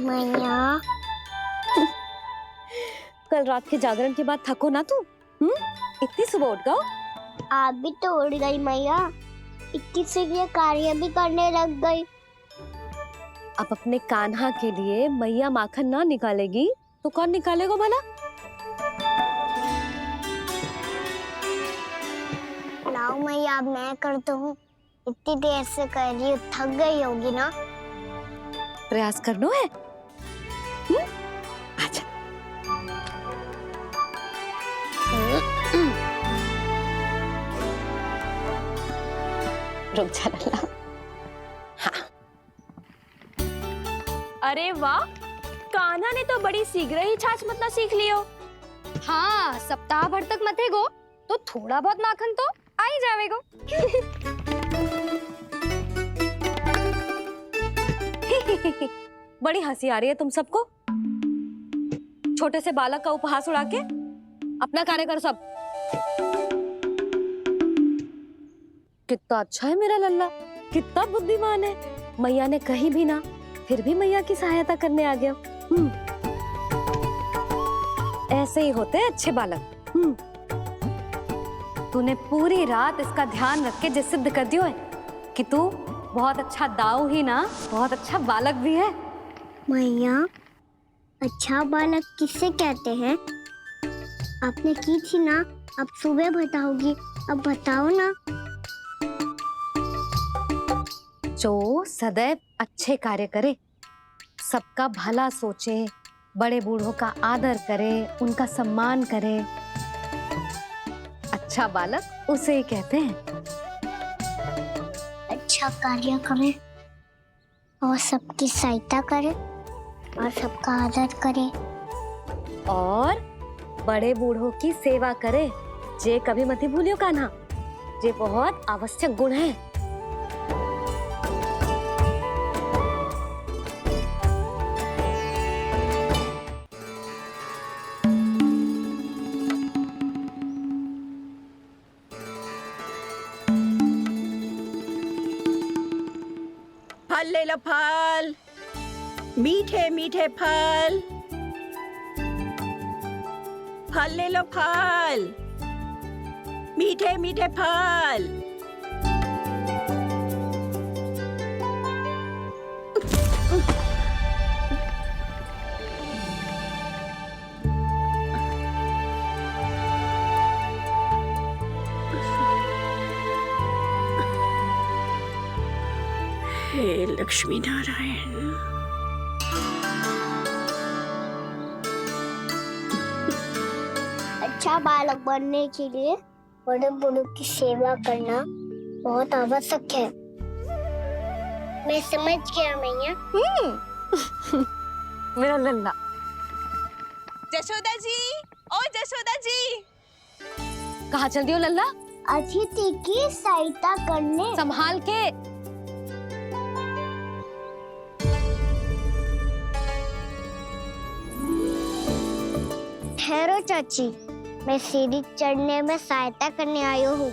मैया कल रात के जागरण के बाद थको ना तू? इतनी सुबह उठ गओ? आप भी तो उड़ गई मैया, इतनी से ये कार्य भी करने लग गई। अब अपने कान्हा के लिए मैया माखन ना निकालेगी तो कौन निकालेगा भला? लाओ मैया, अब मैं करता हूँ। इतनी देर से कर रही हूँ, थक गई होगी ना। प्रयास करना है। आजा। रुक जा लल्ला। हाँ। अरे वाह, कान्हा ने तो बड़ी शीघ्र ही छाछ मतना सीख लियो। हाँ, सप्ताह भर तक मते गो तो थोड़ा बहुत माखन तो आ ही जावेगो। बड़ी हंसी आ रही है तुम सबको। छोटे से बालक का उपहास उड़ा के अपना कार्य कर सब। कितना अच्छा है मेरा लल्ला, कितना बुद्धिमान है। मैया ने कही भी ना, फिर भी मैया की सहायता करने आ गया। ऐसे ही होते हैं अच्छे बालक। तूने पूरी रात इसका ध्यान रख के जिस सिद्ध कर दियो है कि तू बहुत अच्छा दाऊ ही ना, बहुत अच्छा बालक भी है। मैया, अच्छा बालक किससे कहते हैं? आपने की थी ना, अब सुबह बताओगी, अब बताओ ना। जो सदैव अच्छे कार्य करे, सबका भला सोचे, बड़े बूढ़ों का आदर करे, उनका सम्मान करे, अच्छा बालक उसे ही कहते हैं। अच्छा कार्य करे और सबकी सहायता करे और सबका आदर करे और बड़े बूढ़ों की सेवा करे। जे कभी मत भूलियो कान्हा, जे बहुत आवश्यक गुण है। फल ले लो, फल, मीठे मीठे फल। फल ले लो, फल, मीठे मीठे फल। हे लक्ष्मी नारायण। अच्छा बालक बनने के लिए बड़े बूढ़ों की सेवा करना बहुत आवश्यक है। मैं समझ गया मैया। मेरा लल्ला। जशोदा जी, ओ जशोदा जी। कहाँ चल दियो लल्ला? अतिथि की सहायता करने। संभाल के। ठहरो चाची, मैं सीढ़ी चढ़ने में सहायता करने आई हूँ।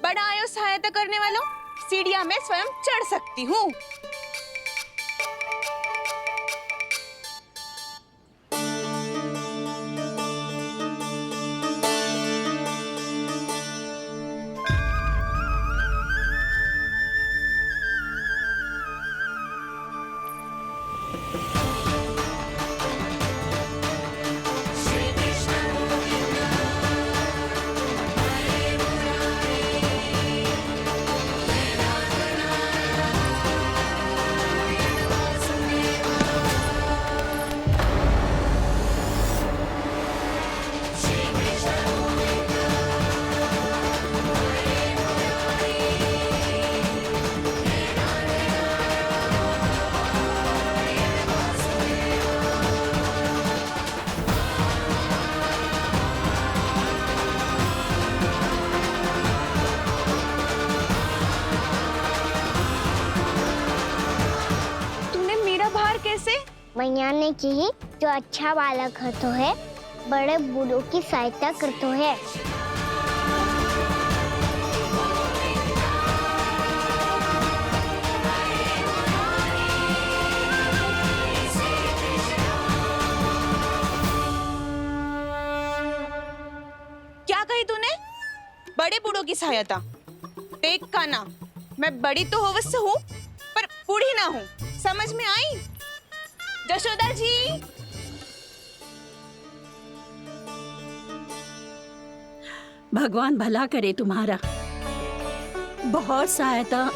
बड़ा आयो सहायता करने वालों, सीढ़ियां मैं स्वयं चढ़ सकती हूँ। मैया ने की जो अच्छा बालक तो है, बड़े बूढ़ों की सहायता करते है। की सहायता। देख काना, मैं बड़ी तो अवश्य हूँ पर बूढ़ी ना हूँ, समझ में आई? जशोदा जी। भगवान भला करे तुम्हारा। बहुत सहायता।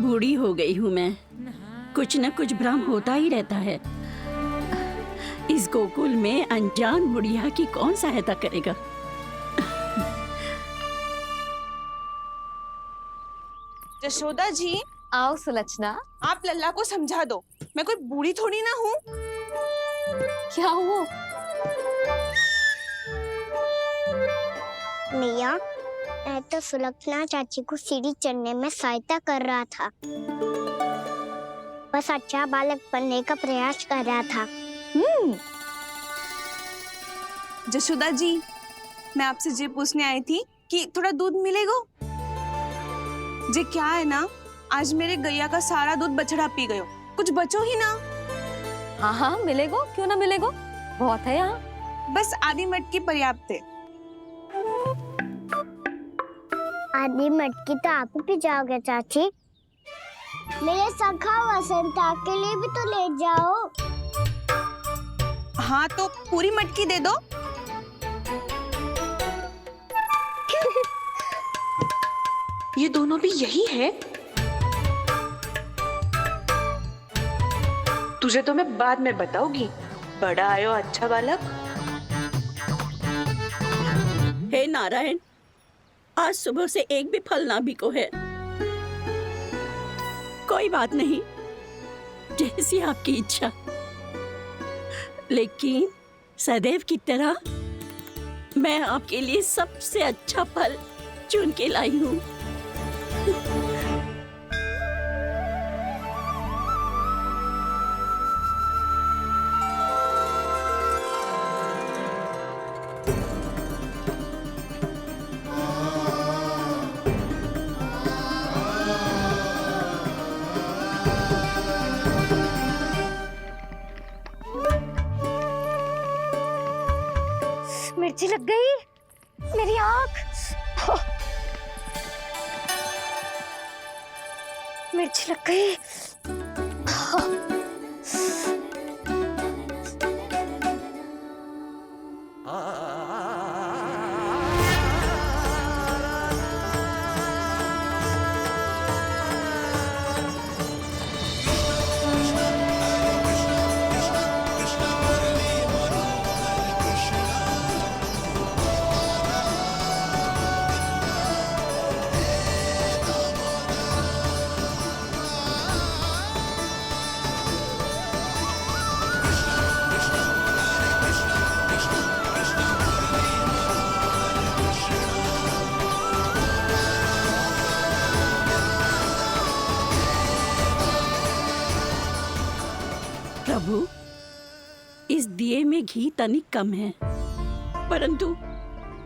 बूढ़ी हो गई हूँ मैं, कुछ न कुछ भ्रम होता ही रहता है। इस गोकुल में अनजान बुढ़िया की कौन सहायता करेगा? जशोदा जी, आओ सुलक्षणा। आप लल्ला को समझा दो, मैं कोई बूढ़ी थोड़ी ना हूँ। क्या हुआ? मैया, मैं तो सुलक्षणा चाची को सीढ़ी चढ़ने में सहायता कर रहा था, बस अच्छा बालक बनने का प्रयास कर रहा था। जशोदा जी, मैं आपसे ये पूछने आई थी कि थोड़ा दूध मिलेगा? जे क्या है ना, आज मेरे गैया का सारा दूध बछड़ा पी गयो, कुछ बचो ही ना। हाँ हाँ मिलेगो, क्यों ना मिलेगो, बहुत है यहाँ। बस आधी मटकी पर्याप्त है। आधी मटकी तो आप ही पी जाओगे चाची। मेरे सखा वसंता के लिए भी तो ले जाओ। हाँ तो पूरी मटकी दे दो। ये दोनों भी यही है। तुझे तो मैं बाद में बताऊंगी, बड़ा आयो अच्छा बालक। हे नारायण, आज सुबह से एक भी फल ना बिको है। कोई बात नहीं, जैसी आपकी इच्छा, लेकिन सदैव की तरह मैं आपके लिए सबसे अच्छा फल चुन के लाई हूँ। मिर्ची लग गई मेरी आँख। मिर्ची लग गई। प्रभु, इस दिए में घी तनिक कम है, परंतु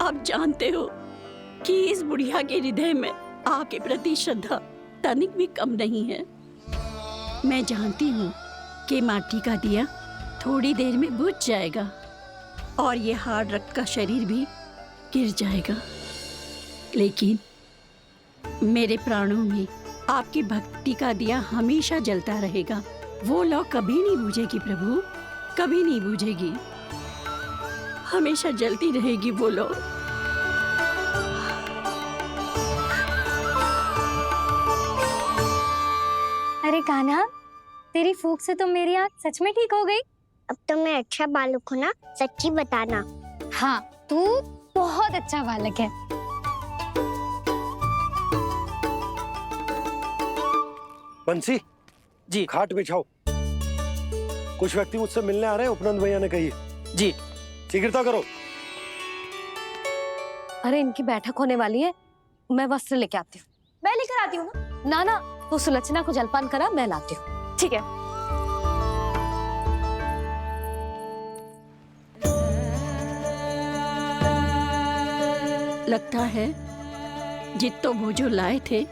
आप जानते हो कि इस बुढ़िया के हृदय में आपके प्रति श्रद्धा तनिक भी कम नहीं है। मैं जानती हूँ कि माटी का दिया थोड़ी देर में बुझ जाएगा और ये हार्ड रक्त का शरीर भी गिर जाएगा, लेकिन मेरे प्राणों में आपकी भक्ति का दिया हमेशा जलता रहेगा। वो लौ कभी नहीं बुझेगी प्रभु, कभी नहीं बुझेगी, हमेशा जलती रहेगी वो लौ। अरे कान्हा, तेरी फूंक से तो मेरी आँख सच में ठीक हो गई। अब तो मैं अच्छा बालक हूँ ना, सच्ची बताना। हाँ, तू बहुत अच्छा बालक है। बंसी जी। खाट बिछाओ, कुछ व्यक्ति मुझसे मिलने आ रहे हैं, उपनंद भैया ने कही। जी। शीघ्रता करो। अरे इनकी बैठक होने वाली है, मैं वस्त्र लेके आती हूँ। मैं लेकर आती हूँ ना। ना तो सुलक्षणा को जलपान करा, मैं लाती हूँ। ठीक है। लगता है जितो वो जो लाए थे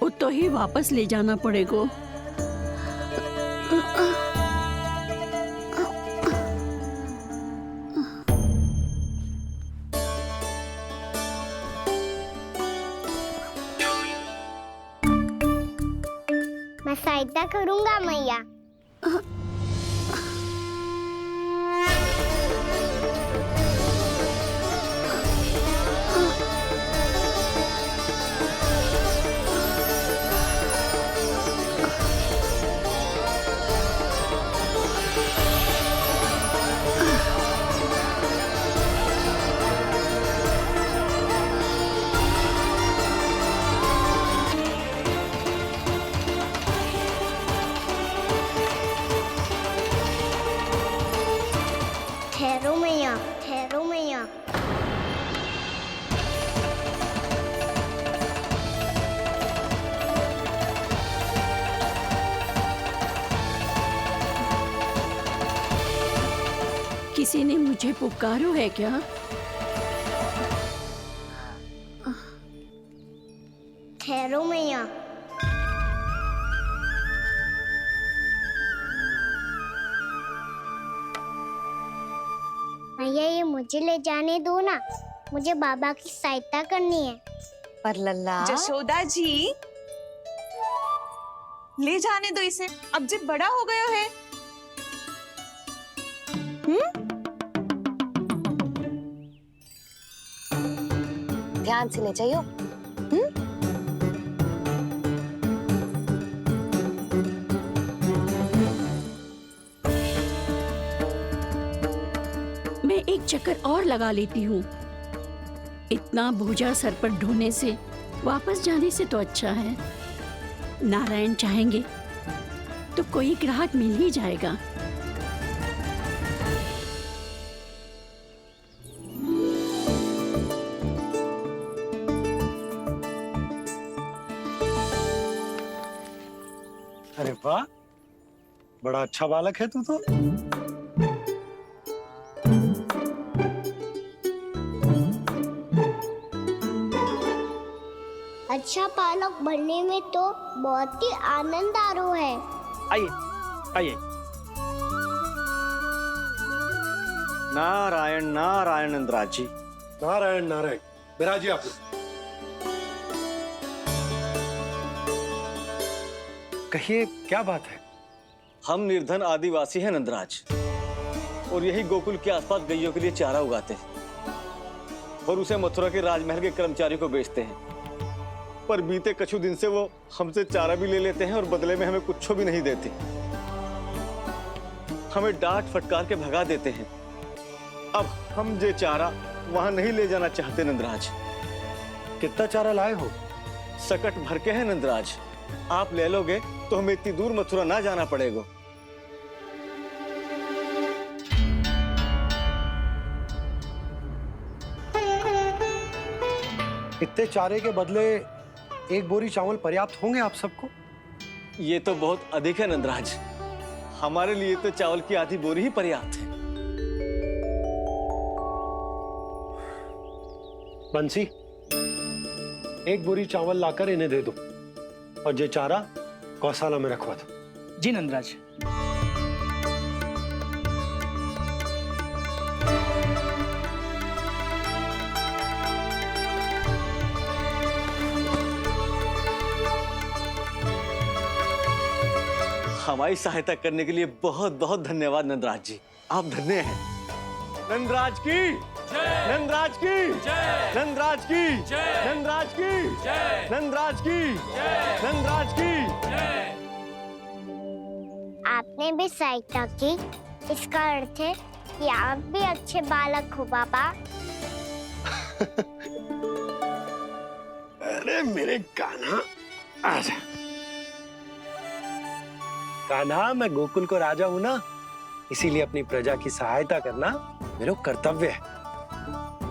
उतो ही वापस ले जाना पड़ेगा। मैं सहायता करूंगा मैया। ठहरो मैया, ठहरो मैया। किसी ने मुझे पुकारो है क्या? ठहरो मैया। मैया ये मुझे ले जाने दो ना, मुझे बाबा की सहायता करनी है। पर लल्ला, जशोदा जी, ले जाने दो इसे, अब जब बड़ा हो गया है। ध्यान से ले जाइयो। मैं एक चक्कर और लगा लेती हूँ। इतना बोझा सर पर ढोने से वापस जाने से तो अच्छा है नारायण चाहेंगे तो कोई ग्राहक मिल ही जाएगा। अरे वाह, बड़ा अच्छा बालक है तू तो। अच्छा बालक बनने में तो बहुत ही आनंद आ रहा है। आइए आइए। नारायण नारायण नंदराज जी। नारायण नारायण। बिराजिए आप लोग। कहिए क्या बात है? हम निर्धन आदिवासी हैं नंदराज, और यही गोकुल के आसपास गैयों के लिए चारा उगाते हैं और उसे मथुरा के राजमहल के कर्मचारियों को बेचते हैं। पर बीते कुछ दिन से वो हमसे चारा भी ले लेते हैं और बदले में हमें कुछ भी नहीं देते। हमें डांट फटकार के भगा देते हैं। अब हम ये चारा वहां नहीं ले जाना चाहते नंदराज। कितना चारा लाए हो? सकट भर के हैं नंदराज। आप ले लोगे तो हमें इतनी दूर मथुरा ना जाना पड़ेगा। इतने चारे के बदले एक बोरी चावल पर्याप्त होंगे आप सबको? ये तो बहुत अधिक है नंदराज। हमारे लिए तो चावल की आधी बोरी ही पर्याप्त है। बंसी, एक बोरी चावल लाकर इन्हें दे दो और ये चारा गौशाला में रखवा दो। जी नंदराज। हमारी सहायता करने के लिए बहुत बहुत धन्यवाद नंदराज जी। आप धन्य हैं। नंदराज की नंदराज की नंदराज की नंदराज की नंदराज की नंदराज की। आपने भी सहायता की, इसका अर्थ है कि आप भी अच्छे बालक हो बाबा। अरे मेरे कान्हा, आजा। कान्हा, मैं गोकुल को राजा हूं ना, इसीलिए अपनी प्रजा की सहायता करना मेरा कर्तव्य है।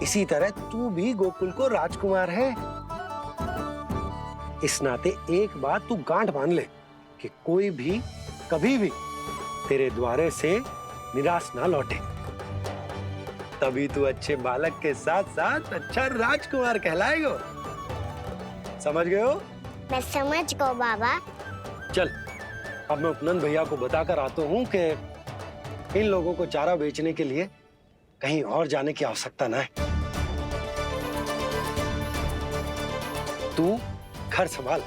इसी तरह तू भी गोकुल को राजकुमार है। इस नाते एक बात तू गांठ बांध ले कि कोई भी कभी भी तेरे द्वारे से निराश ना लौटे। तभी तू अच्छे बालक के साथ साथ अच्छा राजकुमार कहलाएगा। समझ गए हो? मैं समझ गो बाबा। चल अब मैं उपनंद भैया को बताकर आता हूँ कि इन लोगों को चारा बेचने के लिए कहीं और जाने की आवश्यकता ना है। तू घर संभाल।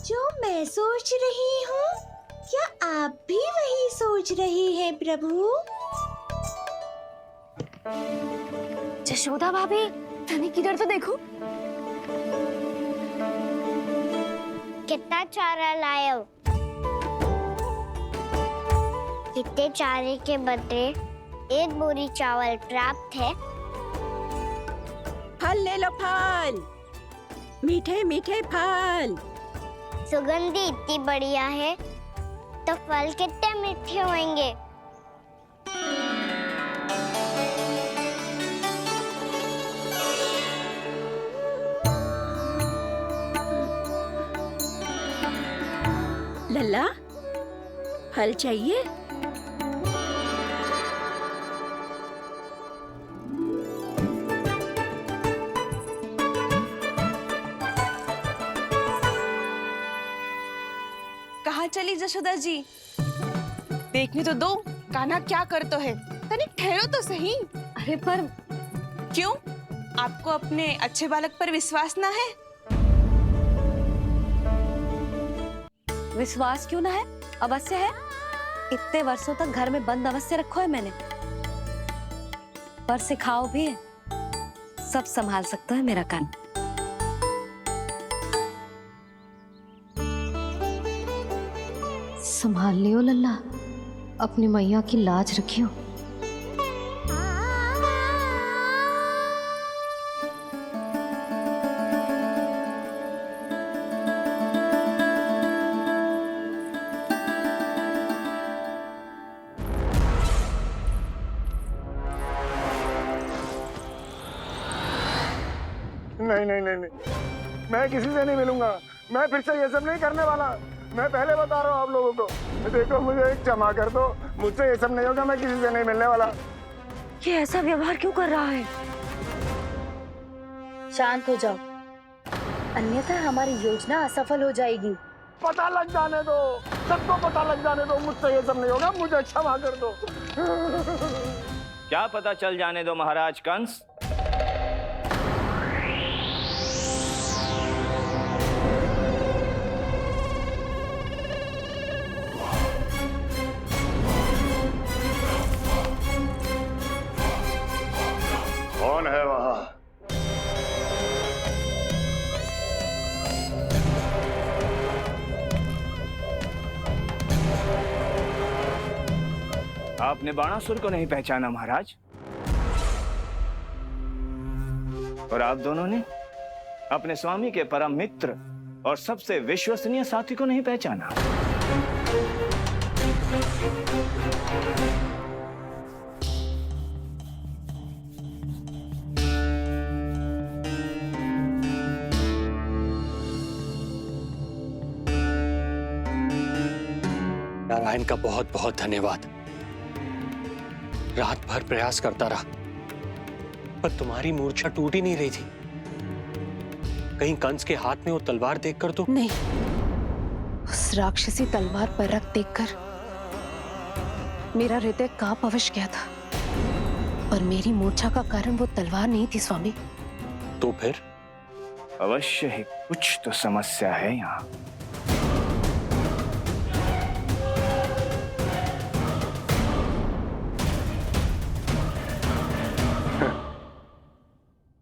जो मैं सोच रही हूँ, क्या आप भी वही सोच रही हैं प्रभु? जशोदा भाभी, तनिक इधर तो देखो। कितना चारा लाए हो? कितने चारे के बदले 1 बोरी चावल प्राप्त है। फल ले लो, फल, मीठे मीठे फल। सुगंधी इतनी बढ़िया है तो फल कितने मीठे होंगे। लल्ला, फल चाहिए? कहाँ चली जशोदा जी? देखने तो दो कान्हा क्या करते है। तनिक ठहरो तो सही। अरे पर क्यों? आपको अपने अच्छे बालक पर विश्वास ना है? विश्वास क्यों ना है? अवश्य है। इतने वर्षों तक घर में बंद अवश्य रखो है मैंने, पर सिखाओ भी है। सब संभाल सकता है मेरा कान। संभाल लियो लल्ला, अपनी मैया की लाज रखियो। नहीं नहीं नहीं नहीं, मैं किसी से नहीं मिलूंगा। मैं फिर से ये सब नहीं करने वाला। मैं पहले बता रहा हूँ आप लोगों को। देखो मुझे एक क्षमा कर दो, मुझसे ये सब नहीं होगा। मैं किसी से नहीं मिलने वाला। ये ऐसा व्यवहार क्यों कर रहा है? शांत हो जाओ, अन्यथा हमारी योजना असफल हो जाएगी। पता लग जाने दो, सबको पता लग जाने दो। मुझसे ये सब नहीं होगा, मुझे क्षमा कर दो। क्या पता चल जाने दो महाराज कंस? कौन है वहां? आपने बाणासुर को नहीं पहचाना महाराज, और आप दोनों ने अपने स्वामी के परम मित्र और सबसे विश्वसनीय साथी को नहीं पहचाना। नारायण का बहुत बहुत धन्यवाद। रात भर प्रयास करता रहा, पर तुम्हारी मूर्छा टूट ही नहीं रही थी। कहीं कंस के हाथ में वो तलवार देखकर तो नहीं, उस राक्षसी तलवार पर रख देखकर मेरा हृदय कांप अवश्य गया था, पर मेरी मूर्छा का कारण वो तलवार नहीं थी स्वामी। तो फिर? अवश्य ही कुछ तो समस्या है यहाँ।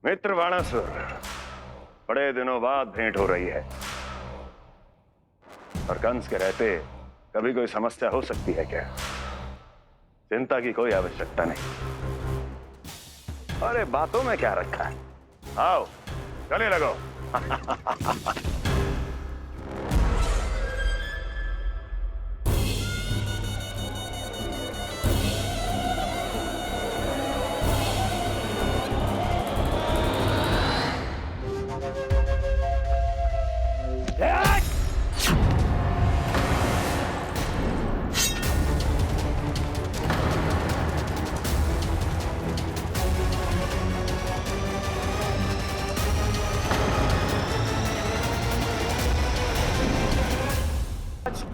मित्र बाणासुर, बड़े दिनों बाद भेंट हो रही है। और कंस के रहते कभी कोई समस्या हो सकती है क्या? चिंता की कोई आवश्यकता नहीं। अरे बातों में क्या रखा है? आओ गले लगो।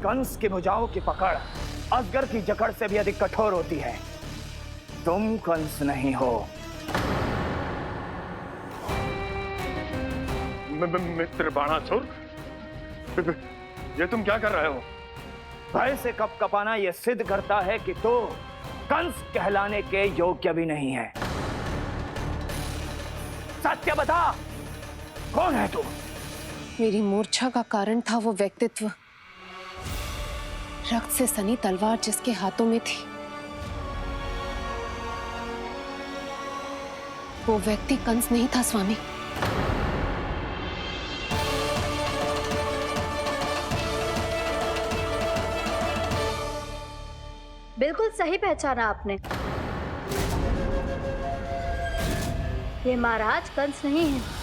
कंस की भुजाओं की पकड़ अजगर की जकड़ से भी अधिक कठोर होती है। तुम कंस नहीं हो। मित्र बाणासुर, ये तुम क्या कर रहे हो? भय से कपकपाना यह सिद्ध करता है कि तू कंस कहलाने के योग्य भी नहीं है। सत्य बता, कौन है तू? मेरी मूर्छा का कारण था वो व्यक्तित्व, रक्त से सनी तलवार जिसके हाथों में थी। वो व्यक्ति कंस नहीं था स्वामी। बिल्कुल सही पहचाना आपने। ये महाराज कंस नहीं है।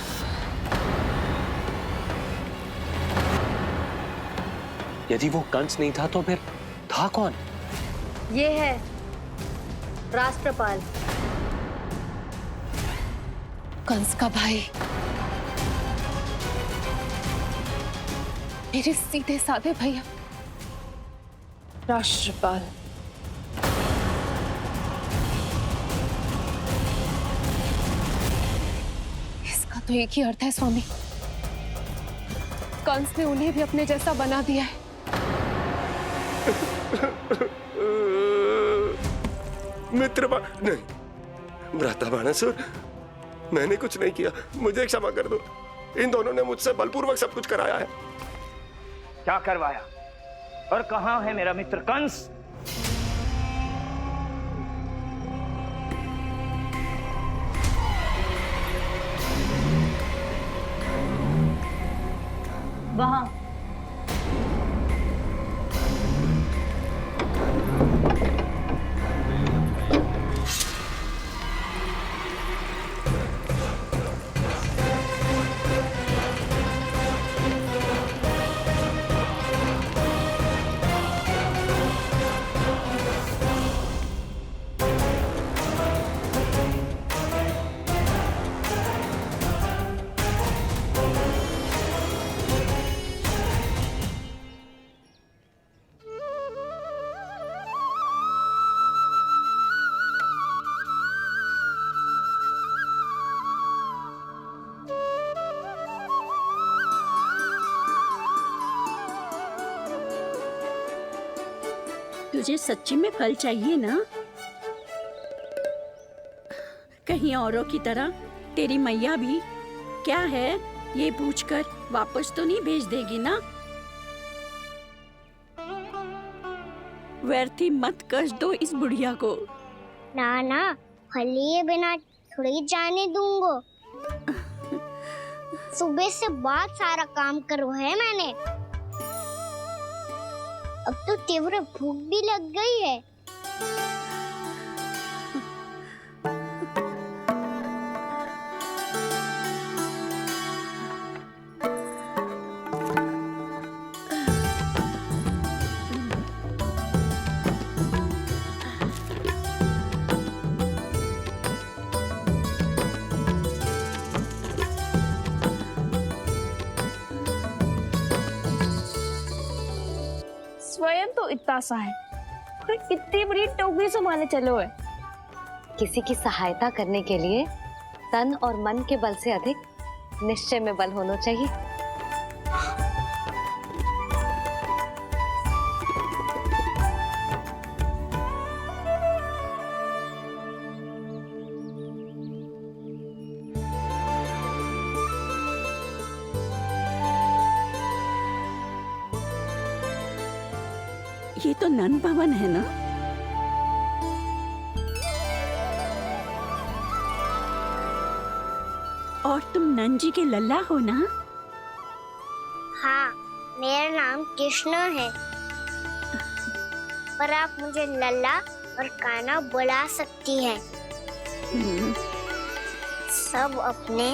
यदि वो कंस नहीं था तो फिर था कौन? ये है राष्ट्रपाल, कंस का भाई, मेरे सीधे साधे भैया राष्ट्रपाल। इसका तो एक ही अर्थ है स्वामी, कंस ने उन्हें भी अपने जैसा बना दिया है। नहीं, भ्राता बाणासुर, मैंने कुछ नहीं किया, मुझे क्षमा कर दो। इन दोनों ने मुझसे बलपूर्वक सब कुछ कराया है। क्या करवाया और कहां है मेरा मित्र कंस? वहां। तुझे सच्ची में फल चाहिए ना? कहीं औरों की तरह तेरी मैया भी क्या है ये पूछकर वापस तो नहीं भेज देगी ना? व्यर्थी मत कष्ट दो इस बुढ़िया को। ना ना, फल लिए बिना थोड़ी जाने दूंगो। सुबह से बहुत सारा काम करो है मैंने। अब तो तीव्र भूख भी लग गई है। स्वयं तो इतना सा है, फिर कितनी बड़ी टोकरी संभालने चलो है। किसी की सहायता करने के लिए तन और मन के बल से अधिक निश्चय में बल होना चाहिए। ये तो नन भवन है ना? और तुम नन जी के लल्ला हो ना? हाँ, मेरा नाम कृष्ण है, पर आप मुझे लल्ला और कान्हा बुला सकती हैं। सब अपने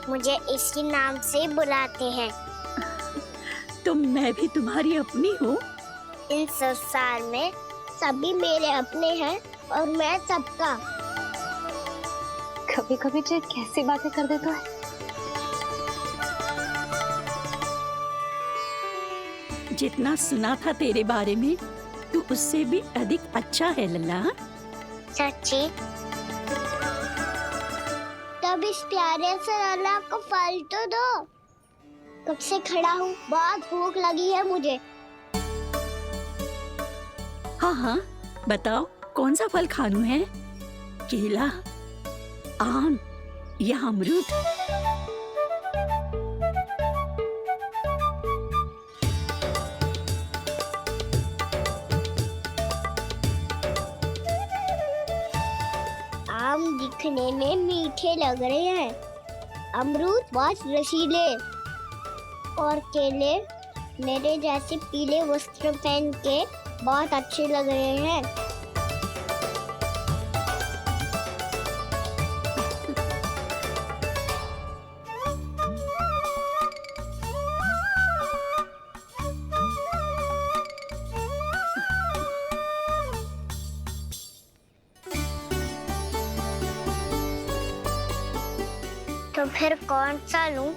मुझे इसी नाम से बुलाते हैं। तो मैं भी तुम्हारी अपनी हूँ। इन संसार में सभी मेरे अपने हैं और मैं सबका। कभी कभी जो कैसी बातें कर देता है। जितना सुना था तेरे बारे में तू उससे भी अधिक अच्छा है लल्ला। सच्ची? तब इस प्यारे से लल्ला को फल तो दो। कब से खड़ा हूँ, बहुत भूख लगी है मुझे। हाँ हाँ बताओ कौन सा फल खानू है? केला, आम या अमरूद? आम दिखने में मीठे लग रहे हैं, अमरूद बहुत रसीले और केले मेरे जैसे पीले वस्त्र पहन के बहुत अच्छे लग रहे हैं। तो फिर कौन सा लूं?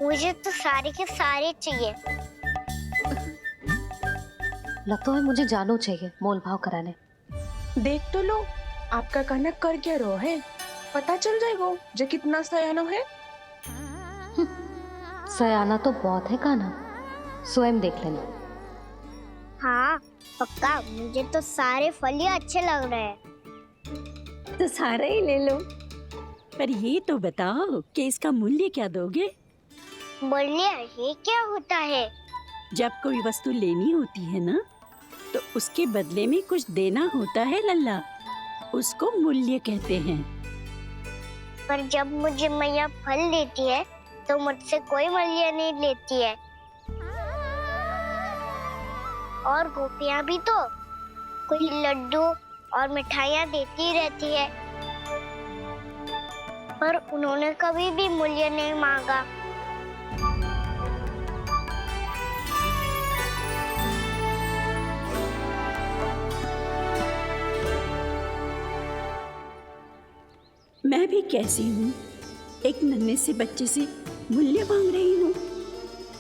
मुझे तो सारे के सारे चाहिए। लगता है मुझे जानू चाहिए मोल भाव कराने। देख तो लो आपका कहना कर क्या रहो है, पता चल जाएगा जो कितना सयानो है। सयाना तो बहुत है कान्हा, स्वयं देख लेना। हाँ पक्का, मुझे तो सारे फल ही अच्छे लग रहे हैं। तो सारा ही ले लो। पर ये तो बताओ कि इसका मूल्य क्या दोगे? मूल्य ये क्या होता है? जब कोई वस्तु लेनी होती है ना तो उसके बदले में कुछ देना होता है लल्ला, उसको मूल्य कहते हैं। पर जब मुझे मैया फल देती है तो मुझसे कोई मूल्य नहीं लेती है। और गोपियां भी तो कोई लड्डू और मिठाइयाँ देती रहती है, पर उन्होंने कभी भी मूल्य नहीं मांगा। मैं भी कैसी हूँ, एक नन्हे से बच्चे से मूल्य मांग रही हूँ।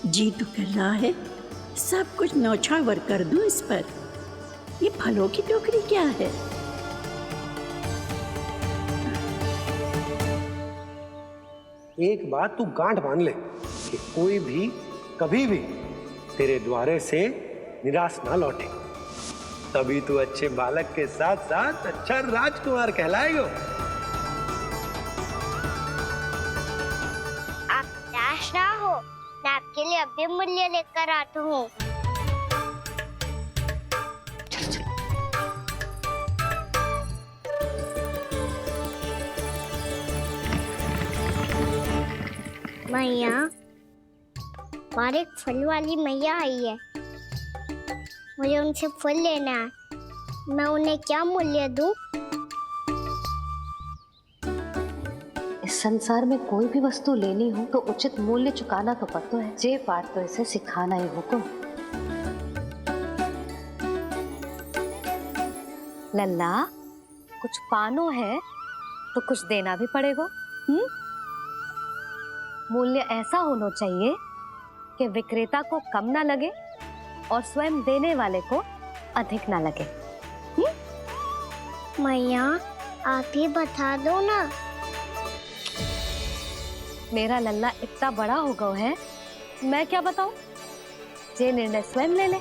जी तो कर रहा है सब कुछ न्यौछावर कर दूं इस पर। ये फलों की टोकरी क्या है? एक बात तू गांठ बांध ले कि कोई भी कभी भी तेरे द्वारे से निराश ना लौटे, तभी तू अच्छे बालक के साथ साथ अच्छा राजकुमार कहलाएगा। आप निराश ना हो, मैं आपके लिए अभी मूल्य लेकर आता हूँ। मैया, और एक फल वाली मैया आई है, मुझे उनसे फल लेना है। मैं उन्हें क्या मूल्य दूं? इस संसार में कोई भी वस्तु लेनी हो तो उचित मूल्य चुकाना तो पड़ता है। जे पाठ तो इसे सिखाना ही हुकुम। लल्ला, कुछ पानो है तो कुछ देना भी पड़ेगा। मूल्य ऐसा होना चाहिए कि विक्रेता को कम ना लगे और स्वयं देने वाले को अधिक ना लगे। मैया, आप ही बता दो ना। मेरा लल्ला इतना बड़ा हो गया है, मैं क्या बताऊं? जे निर्णय स्वयं ले ले।